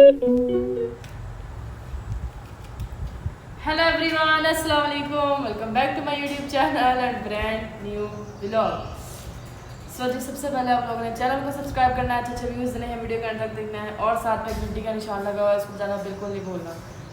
Hello everyone, अस्सलाम वालेकुम। Welcome back to my YouTube channel and brand new vlog. So जी, सबसे पहले आप लोगों ने चैनल को सब्सक्राइब करना है, अच्छे व्यूज़ देने हैं, वीडियो का एंड तक देखना है और साथ में घंटी का निशान लगा हुआ है, इसको जाना बिल्कुल नहीं भूलना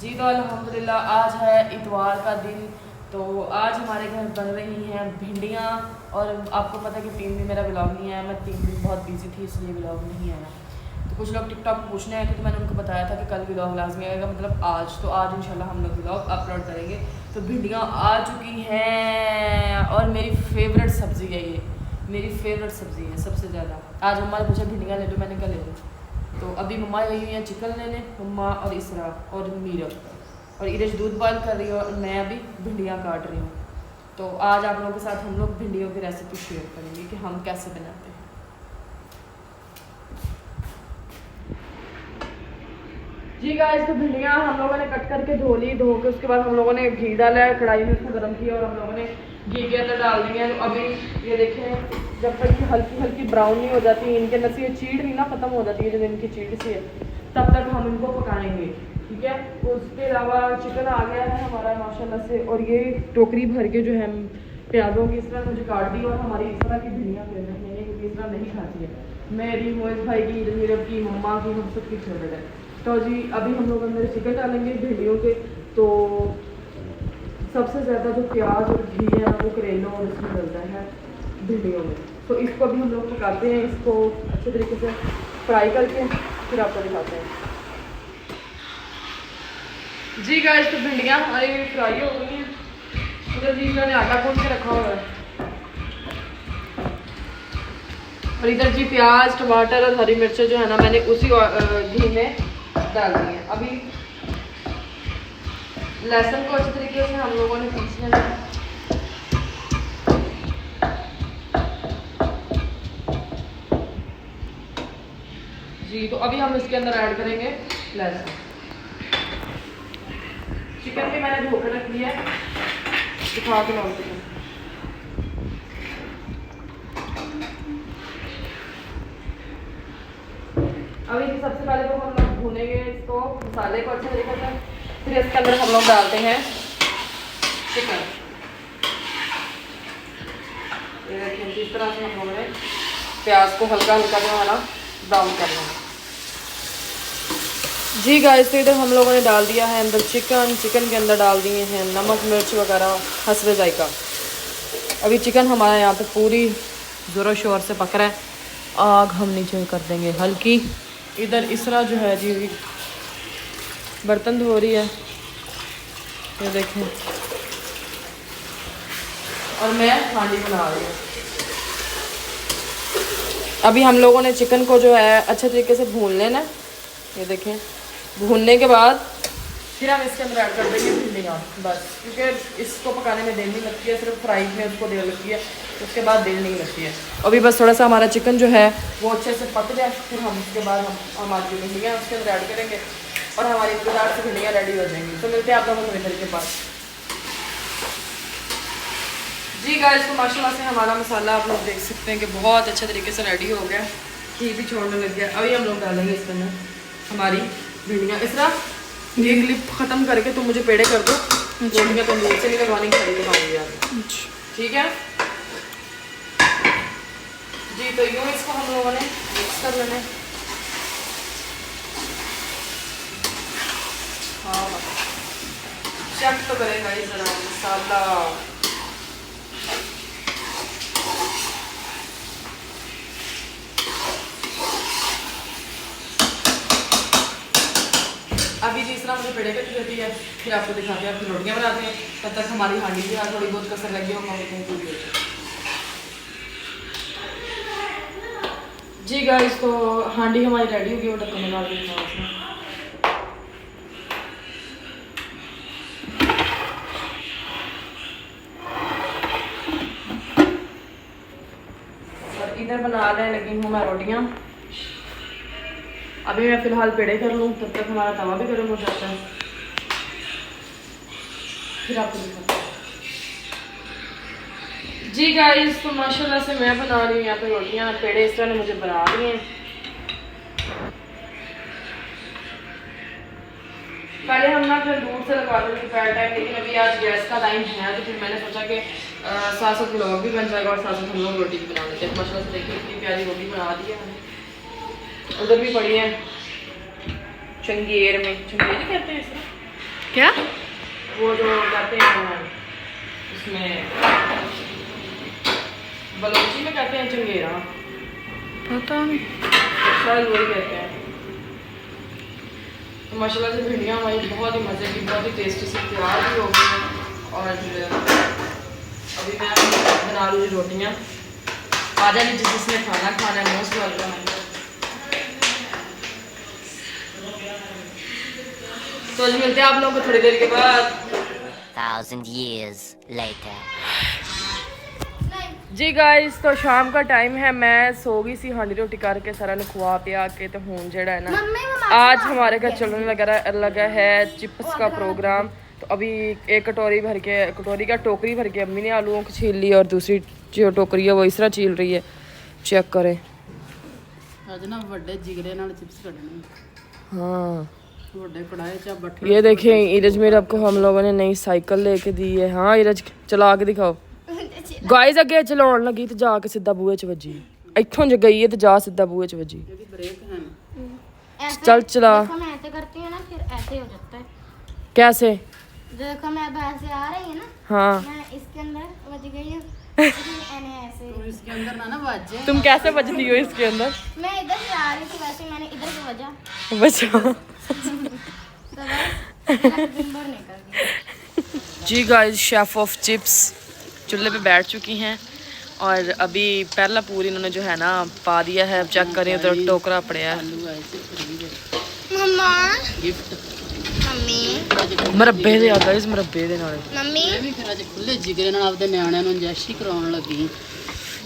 जी। तो अल्हम्दुलिल्लाह आज है इतवार का दिन। तो आज हमारे घर बन रही हैं भिंडियाँ। और आपको पता है कि 3 दिन मेरा व्लॉग नहीं आया, मैं 3 दिन बहुत बिजी थी इसलिए व्लॉग नहीं आया। तो कुछ लोग टिकटॉक पर पूछने आए थे तो मैंने उनको बताया था कि कल व्लॉग लाजमी आएगा, मतलब आज। तो आज इंशाल्लाह हम लोग व्लॉग अपलोड करेंगे। तो भिंडियाँ आ चुकी हैं और मेरी फेवरेट सब्ज़ी है ये, मेरी फेवरेट सब्ज़ी है सबसे ज़्यादा। आज मम्मा ने पूछा भिंडियाँ ले लो, मैंने कहा ले लो। तो अभी मम्मा गई हुई हैं चिकन लेने, मम्मा और इसरा और मीरा, और इरेज दूध बॉयल कर रही है और मैं अभी भिंडियाँ काट रही हूँ। तो आज आप लोगों के साथ हम लोग भिंडियों की रेसिपी शेयर करेंगे कि हम कैसे बनाते हैं। जी गाइस, तो भिंडियाँ हम लोगों ने कट करके धो ली। धो के उसके बाद हम लोगों ने घी डाला है, कढ़ाई में उसको गर्म किया और हम लोगों ने घी के अंदर डाल दिए हैं। तो अभी ये देखें, जब तक ये हल्की हल्की ब्राउन नहीं हो जाती, इनके अंदर से ये चीड़ नहीं ना ख़त्म हो जाती है, जब इनकी चीड़ सी है, तब तक हम इनको पकाएंगे, ठीक है। तो उसके अलावा चिकन आ गया है हमारा माशाल्लाह से, और ये टोकरी भर के जो है प्याज़ों की इस तरह मुझे काट दी। और हमारी इस तरह की भिंडियाँ फेवरेट नहीं है क्योंकि इस तरह नहीं खाती है। मेरी मोहित भाई की, मीरब की, मम्मा की, हम सबकी फेवरेट है। तो जी अभी हम लोग अंदर चिकन डालेंगे भिंडियों के। तो सबसे ज़्यादा जो प्याज और घी है वो करेलों और इसमें डलता है भिंडियों में। तो इसको अभी हम लोग पकाते हैं, इसको अच्छे तरीके से फ्राई करके फिर आपको दिखाते हैं। जी गाइस, तो भिंडियाँ हमारी फ्राई हो गई हैं। उधर जी मैंने आटा गूंद के रखा हुआ है और इधर जी प्याज, टमाटर और हरी मिर्चें जो है ना मैंने उसी घी में डाल दी है। अभी लहसुन को अच्छे तरीके से हम लोगों ने पीस लेना है। जी तो अभी हम इसके अंदर ऐड करेंगे लहसुन। चिकन भी मैंने धोकर रख लिया है, दिखा के लाऊं चिकन। अभी सबसे पहले तो हम लोग भूनेंगे इसको, मसाले को अच्छे तरीके से, फिर इसके अंदर हम लोग डालते हैं चिकन। ये देखिए इस तरह से हम लोगों ने प्याज को हल्का हल्का जो है ना ब्राउन करना है। जी गाइस, तो इधर हम लोगों ने डाल दिया है अंदर चिकन। चिकन के अंदर डाल दिए हैं नमक मिर्च वगैरह हस्बे जायका। अभी चिकन हमारा यहाँ पे पूरी ज़ोरों शोर से पक रहा है। आग हम नीचे कर देंगे हल्की। इधर इसरा जो है जी बर्तन धो रही है, ये देखें, और मैं हांडी बना रही हूँ। अभी हम लोगों ने चिकन को जो है अच्छे तरीके से भून लेना है, ये देखें। भूनने के बाद फिर हम इसके अंदर ऐड कर देंगे भिंडियाँ, बस, क्योंकि इसको पकाने में देर नहीं लगती है, सिर्फ फ्राई में उसको देर लगती है, उसके बाद देर नहीं लगती है। अभी बस थोड़ा सा हमारा चिकन जो है वो अच्छे से पक जाए, फिर हम उसके बाद हम हमारी भिंडियाँ उसके अंदर ऐड करेंगे और हमारी बाजार से भिंडियाँ रेडी हो जाएंगी। तो मिलते हैं आप लोगों को थोड़ी देर के पास। जी गाइस, तो माशाल्लाह से हमारा मसाला आप लोग देख सकते हैं कि बहुत अच्छे तरीके से रेडी हो गया, घी भी छोड़ने लग गया। अभी हम लोग डालेंगे इसके अंदर हमारी भिंडियाँ। इस तरह ये क्लिप ख़त्म करके तुम मुझे पेड़े कर दो, रोटियाँ तो दूर से नहीं लगवानी, खड़ी लगाऊंगी यार, ठीक है जी। तो यूँ इसको हम लोगों ने मिक्स कर लेना है। हाँ चेक तो करेगा ये ज़रा मसाला। अभी तीसरा मुझे पेड़े कट देती है, फिर आपको दिखाते हैं, फिर रोटियाँ बनाते हैं। तब तक हमारी हांडी जो है थोड़ी बहुत कसर लगी होगा जी गाइस। तो हांडी हमारी रेडी होगी, वो ढक्कन लगा देना उसमें। और इधर बनाने लगी हूँ मैं रोटियाँ। अभी मैं फ़िलहाल पेड़े कर लूँ, तब तक हमारा तवा भी गर्म हो जाता है, फिर आपको दिखाते हैं। जी गाइस, तो माशाल्लाह से मैं बना रही हूँ यहाँ पे रोटियाँ। पेड़े इस तरह ने मुझे बना दिए हैं। पहले हम ना तंदूर से लगाते थे दोपहर टाइम, लेकिन अभी आज गैस का टाइम है तो फिर मैंने सोचा कि साथ साथ व्लॉग भी बन जाएगा और साथ साथ हम लोग रोटी भी बना लेते हैं। माशाल्लाह से देखिए इतनी प्यारी रोटी बना दी है मैंने। उधर भी पड़ी है चंगेर में, चंगेर ही कहते हैं इसमें क्या, वो जो कहते हैं उसमें बलोची में कहते हैं चंगेरा, पता नहीं शायद वही कहते हैं। तो माशाल्लाह से भिंडियाँ हमारी बहुत ही मज़े की, बहुत ही टेस्टी से तैयार भी हो गई हैं। और अभी मैं बना लूँगी रोटियाँ। आ जाएगी जिसने खाना खाना है मोस्ट वेलकम है। तो आज मिलते हैं आप लोगों को थोड़ी देर के बाद। 1000 years later. जी गाइस, तो शाम का टाइम है, मैं सो गई सी हांडी रोटी करके सारा ने खुआ पिया के। तो हूँ जेड़ा है ना, आज हमारे घर चलने लगा है चिप्स का प्रोग्राम। तो अभी एक कटोरी भर के, कटोरी का टोकरी भर के अम्मी ने आलूओं को छील ली और दूसरी जो टोकरी है वो इस तरह छील रही है। चेक करें आज ना बड़े जिगरे नाल चिप्स कटने। हाँ बड़े कढ़ाई च बटन। ये देखें इरज मेरे आपको हम लोगों ने नई साइकिल लेके दी है। हाँ इरज चला के दिखाओ। गाइस अगे चलाउण लगी तो जाके सीधा बूहे च वजी, इत्थों जो गई है तो जा सीधा बूहे च वजी। ਇਹਦੀ ब्रेक है ना। चल चला। देखो मैं ऐसे करती हूँ ना, फिर ऐसे हो जाता है। कैसे? देखो मैं बाहर से आ रही है ना, हाँ मैं इसके अंदर बच गई हूँ, मैंने ऐसे। तो इसके अंदर ना बाजे। तुम कैसे बचती हो इसके अंदर? मैं इधर से आ रही थी, वैसे मैंने इधर से बजा बचा। तो बस मेरा नंबर निकल गया। जी गाइस, शेफ ऑफ चिप्स चूल्हे पे बैठ चुकी हैं और अभी पहला पूरी इन्होंने जो है ना पा दिया है। अब चेक करें उधर टोकरा पड़े है। आलू ऐसे फ्री है मम्मा, गिफ्ट। मम्मी, मुरब्बे दे आ गाइस, मुरब्बे दे नाल मम्मी। मैं भी फिर आज खुले जिगरे नाल आपदे ਨਿਆਣਿਆਂ ਨੂੰ ਇੰਜੈਕਸ਼ਨ ਕਰਾਉਣ ਲੱਗੀ।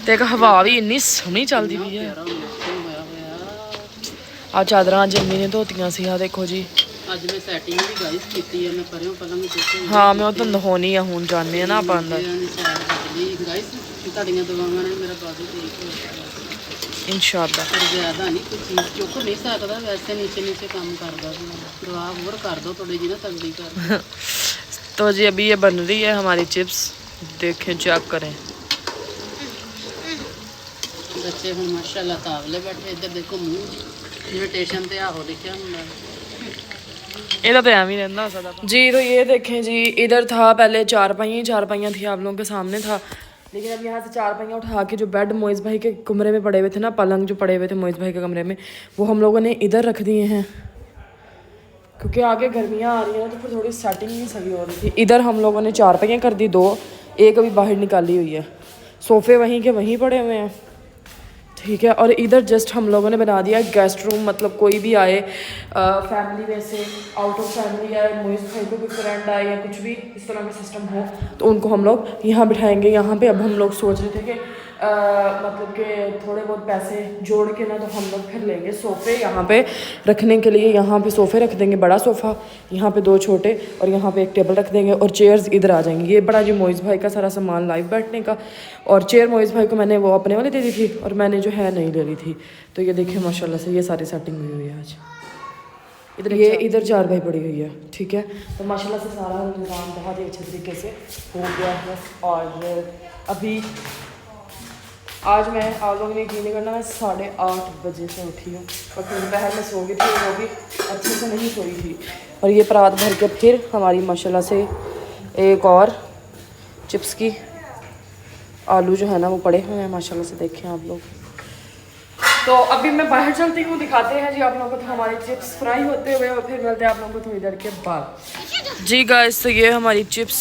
ਤੇ ਇੱਕ ਹਵਾ ਵੀ ਇੰਨੀ ਸੋਹਣੀ ਚੱਲਦੀ ਪਈ ਹੈ। ਪਿਆਰਾ ਮੌਸਮ ਹੋਇਆ ਹੋਇਆ। ਆ ਚਾਦਰਾਂ ਜੰਮੀ ਨੇ ਧੋਤੀਆਂ ਸੀ। ਆ ਦੇਖੋ ਜੀ। ਅੱਜ ਮੈਂ ਸੈਟਿੰਗ ਵੀ ਗਾਈਸ ਕੀਤੀ ਹੈ। ਮੈਂ ਪਰਿਓ ਪਲੰਗ ਤੇ ਹਾਂ ਮੈਂ ਉਹ ਤਾਂ ਦਿਖਾਉਣੀ ਆ। ਹੁਣ ਜਾਂਦੇ ਆ ਨਾ ਆਪਾਂ ਅੰਦਰ ਗਾਈਸ, ਤੁਹਾਡੀਆਂ ਦੁਆਵਾਂ ਨਾਲ ਮੇਰਾ ਬਾਬੂ ਠੀਕ ਹੋ ਗਿਆ। इंशाल्लाह। ਪਰ ਜ਼ਿਆਦਾ ਨਹੀਂ ਕੋਈ ਚੀਜ਼ ਚੁੱਕ ਨਹੀਂ ਸਕਦਾ, ਵੈਸੇ ਨੀਚੇ ਨੀਚੇ ਕੰਮ ਕਰਦਾ ਸੀ। ਦੁਆ ਹੋਰ ਕਰ ਦੋ ਥੋੜੀ ਜੀ ਨਾ ਤਗੜੀ ਕਰ। तो जी अभी ये बन रही है हमारी चिप्स, देखें चेक करें। ਬੱਚੇ ਹੁਣ ਮਾਸ਼ਾਅੱਲਾ ਤਾਵਲੇ ਬੈਠੇ। ਇੱਧਰ ਦੇਖੋ ਮੂੰਹ ਜਿਵੇਂ ਸਟੇਸ਼ਨ ਤੇ ਆਹੋ ਲਿਖਿਆ ਹੁੰਦਾ। इधर तो एम ही रहना सदा जी। तो ये देखें जी, इधर था पहले चारपाइयाँ थी आप लोगों के सामने था, लेकिन अब यहाँ से चारपाइयाँ उठा के जो बेड मोइज़ भाई के कमरे में पड़े हुए थे ना, पलंग जो पड़े हुए थे मोइज़ भाई के कमरे में, वो हम लोगों ने इधर रख दिए हैं क्योंकि आगे गर्मियाँ आ रही हैं ना, तो फिर थोड़ी सेटिंग नहीं सही हो रही थी। इधर हम लोगों ने चारपाइयाँ कर दी 2, एक अभी बाहर निकाली हुई है। सोफ़े वहीं के वहीं पड़े हुए हैं, ठीक है। और इधर जस्ट हम लोगों ने बना दिया गेस्ट रूम, मतलब कोई भी आए फैमिली में से, आउट ऑफ फैमिली आए, मोइज़ भाई को कोई फ्रेंड आए या कुछ भी इस तरह का सिस्टम हो तो उनको हम लोग यहाँ बिठाएंगे। यहाँ पे अब हम लोग सोच रहे थे कि मतलब कि थोड़े बहुत पैसे जोड़ के ना तो हम लोग फिर लेंगे सोफ़े यहाँ पे रखने के लिए। यहाँ पे सोफ़े रख देंगे, बड़ा सोफ़ा, यहाँ पे 2 छोटे, और यहाँ पे एक टेबल रख देंगे और चेयर्स इधर आ जाएंगी। ये बड़ा जी मोइज़ भाई का सारा सामान लाइव बैठने का, और चेयर मोइज़ भाई को मैंने वो अपने वाली दे दी थी और मैंने जो है नहीं ले ली थी। तो ये देखिए माशाल्लाह से ये सारी सेटिंग हुई हुई है आज। इधर ये इधर चारपाई पड़ी हुई है, ठीक है। तो माशाल्लाह से सारा इंतज़ाम बहुत ही अच्छे तरीके से हो गया है। और अभी आज मैं आप लोगों ने यकीन नहीं करना, मैं 8:30 बजे से उठी हूँ और फिर दोपहर में सो गई थी, वो भी अच्छे से नहीं सोई थी। और ये परात भर के फिर हमारी माशाल्लाह से एक और चिप्स की आलू जो है ना वो पड़े हुए हैं माशाल्लाह से, देखें आप लोग। तो अभी मैं बाहर चलती हूँ, दिखाते हैं जी आप लोगों को तो हमारे चिप्स फ्राई होते हुए, और फिर मिलते हैं आप लोगों को थोड़ी देर के बाद। जी गाइस, तो ये हमारी चिप्स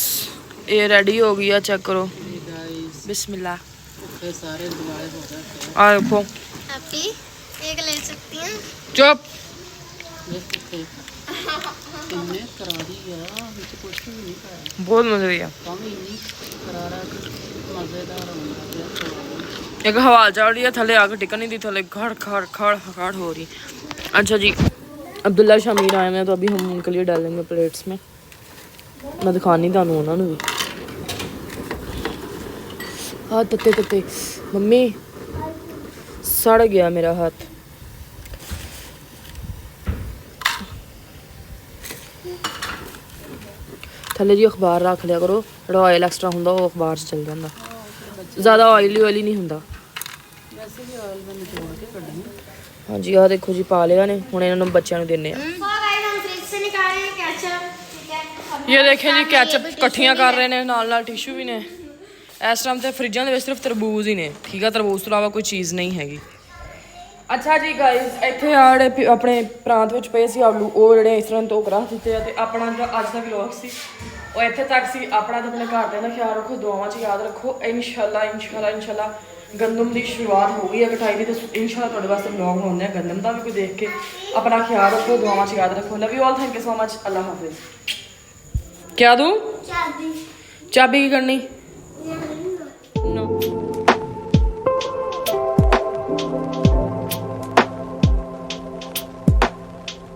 ये रेडी हो गई है, चेक करो। बिस्मिल्लाह। सारे दिवाले हो गए। आ देखो हैप्पी एक ले सकती हैं। चुप। तुमने करा दिया, मुझे कुछ भी नहीं करा। बहुत मजे दिया। काम ही नहीं करारा, मजेदार होना। एक हवा चल रही है, थले आके टिकन नहीं दी, थले खड़ खड़ खड़ खड़ हो रही। अच्छा जी, अब्दुल्ला शामीर आए हैं तो अभी हम उनके लिए डालेंगे प्लेट्स में। मैं दिखानी था उन्होंने भी। हाथ तत्ते तत्ते मम्मी सड़ गया मेरा हाथ। ਥੱਲੇ ਜੀ ਅਖਬਾਰ ਰੱਖ ਲਿਆ ਕਰੋ, ਜਿਹੜਾ ਆਇਲ ਐਕਸਟਰਾ ਹੁੰਦਾ ਉਹ ਅਖਬਾਰ 'ਚ ਚਲ ਜਾਂਦਾ, ਜ਼ਿਆਦਾ ਆਇਲੀ ਨਹੀਂ ਹੁੰਦਾ। ਵੈਸੇ ਵੀ ਆਇਲ ਮੈਂ ਨਿਚੋੜ ਕੇ ਕੱਢਣੀ। ਹਾਂਜੀ ਆਹ ਦੇਖੋ ਜੀ ਪਾ ਲਿਆ ਨੇ, ਹੁਣ ਇਹਨਾਂ ਨੂੰ ਬੱਚਿਆਂ ਨੂੰ ਦਿੰਨੇ ਆ। तो गाइस हम फ्रिज से निकाल रहे हैं केचप, ठीक है। अब ਇਹ ਦੇਖੇ ਜੀ सामने ਕੈਚਅਪ ये भी ਇਕੱਠੀਆਂ tissue ਕਰ भी ਰਹੇ ਨੇ, ਨਾਲ ਨਾਲ ਟਿਸ਼ੂ ਵੀ ਨੇ। ਇਸ ਟਾਈਮ ਤੇ ਫਰਿੱਜਾਂ ਦੇ ਵਿੱਚ ਸਿਰਫ ਤਰਬੂਜ਼ ਹੀ ਨੇ, ਠੀਕ ਆ, ਤਰਬੂਜ਼ ਤੋਂ ਇਲਾਵਾ ਕੋਈ ਚੀਜ਼ ਨਹੀਂ ਹੈਗੀ। ਅੱਛਾ ਜੀ ਗਾਇਜ਼, ਇੱਥੇ ਆ ਜਿਹੜੇ ਆਪਣੇ ਪ੍ਰਾਂਤ ਵਿੱਚ ਪਏ ਸੀ ਆਲੂ, ਉਹ ਜਿਹੜੇ ਇਸ ਤਰ੍ਹਾਂ ਧੋ ਕੇ ਰੱਖ ਦਿੱਤੇ ਆ। ਤੇ ਆਪਣਾ ਜਿਹੜਾ ਅੱਜ ਦਾ ਵਲੌਗ ਸੀ ਉਹ ਇੱਥੇ ਤੱਕ ਸੀ। ਆਪਣਾ ਤੇ ਆਪਣੇ ਘਰਦਿਆਂ ਦਾ ਖਿਆਲ ਰੱਖੋ, ਦੁਆਵਾਂ 'ਚ ਯਾਦ ਰੱਖੋ। ਇਨਸ਼ਾਅੱਲਾ ਗੰਦਮ ਦੀ ਸ਼ੁਰੂਆਤ ਹੋ ਗਈ ਹੈ ਕਟਾਈ ਦੀ, ਤੇ ਇਨਸ਼ਾਅੱਲਾ ਤੁਹਾਡੇ ਵਾਸਤੇ ਵਲੌਗ ਬਣਾਉਂਦੇ ਆ ਗੰਦਮ ਦਾ ਵੀ, ਕੋਈ ਦੇਖ ਕੇ ਆਪਣਾ ਖਿਆਲ ਰੱਖੋ, ਦੁਆਵਾਂ 'ਚ ਯਾਦ ਰੱਖੋ। Love you all, thank you so much, ਅੱਲਾ ਹਾਫਿਜ਼। ਕਿਆ ਦੂੰ चाबी। ਚਾਬੀ ਕੀ ਕਰਨੀ?